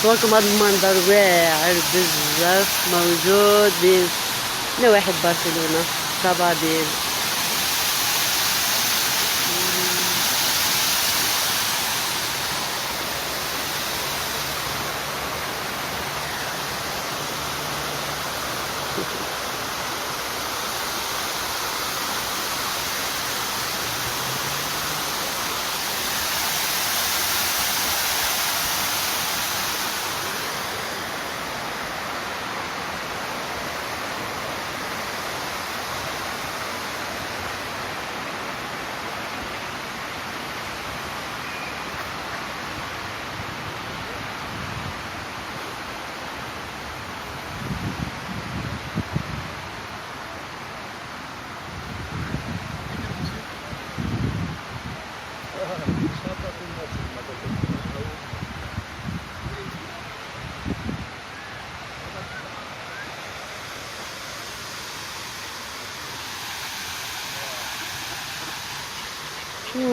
صوركم هذا المنظر واعر بزاف موجود بين نواحي برشلونة صبادير.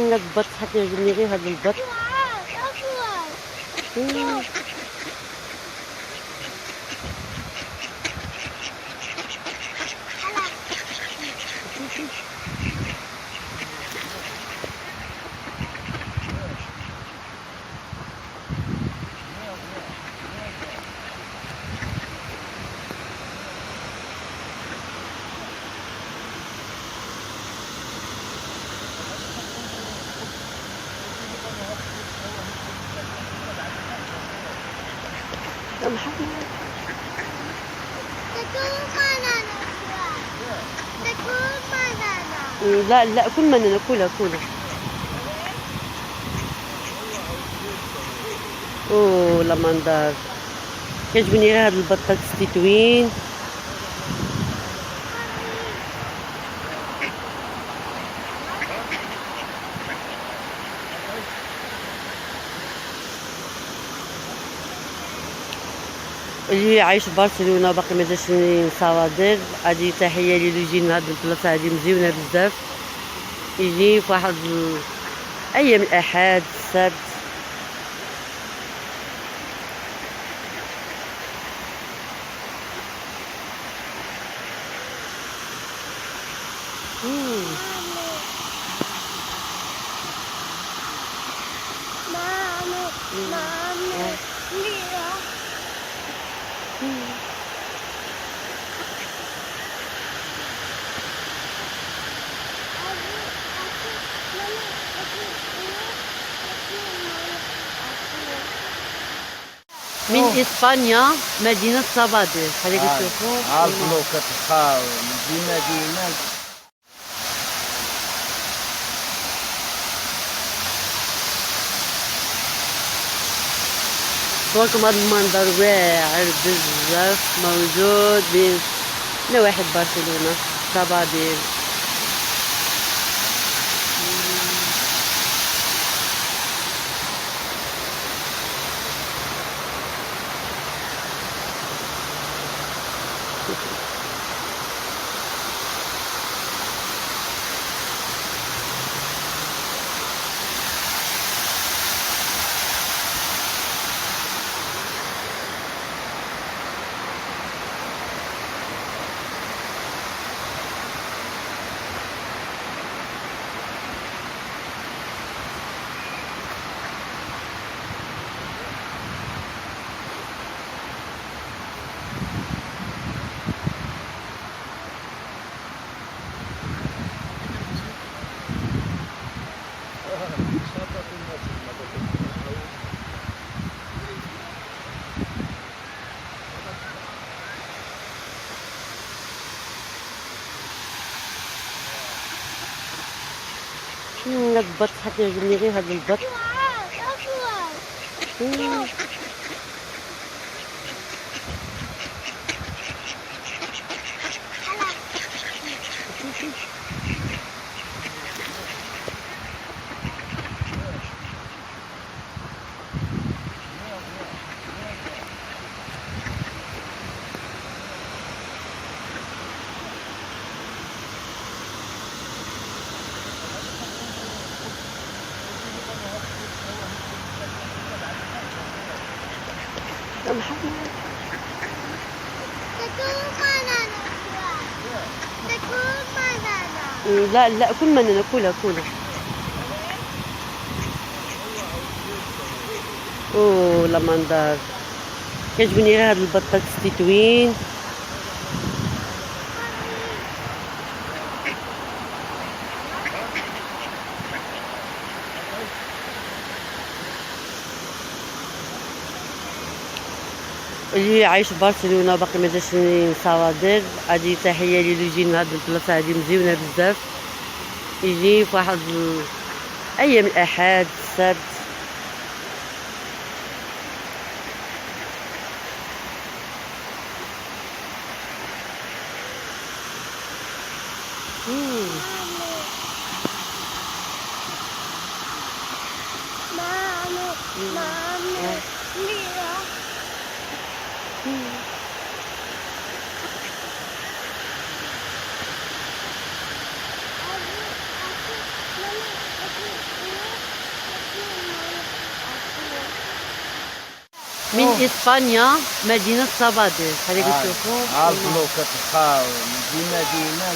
هذا البط حتى يعجبني غير هذا البط. لا لا، كل ما ناكلها كلها. اوه لا منظر، كيعجبني غير هاد البطاط التطوين. اللي عايش في برشلونة باقي ما جاش صوادر، هادي تحية لي يجي من هاد البلاصة هادي مزيونة بزاف، يجي في واحد ايام الاحد السبت. من اسبانيا مدينة صبادير، خليك تشوفوا عرضوا كتبقى مدينة صوركم هذا المنظر واعر بزاف موجود بين نواحي برشلونة صبادير. هذا البط حتى يعجبني غير هذا البط. يا محمد. لا لا، كل ما ناكلها كلها. اوه لا مندار، كيعجبني غير هاد البطاطس تطوين. اللي عايش في برشلونة باقي ما جاش صوادر، هادي تحية لي يجي من هاد البلاصة هادي مزيونة بزاف، يجي في واحد أيام الأحد السبت. من إسبانيا مدينة صبادر، خليكم تشوفوا. عارفوا كتبقى مدينة ديما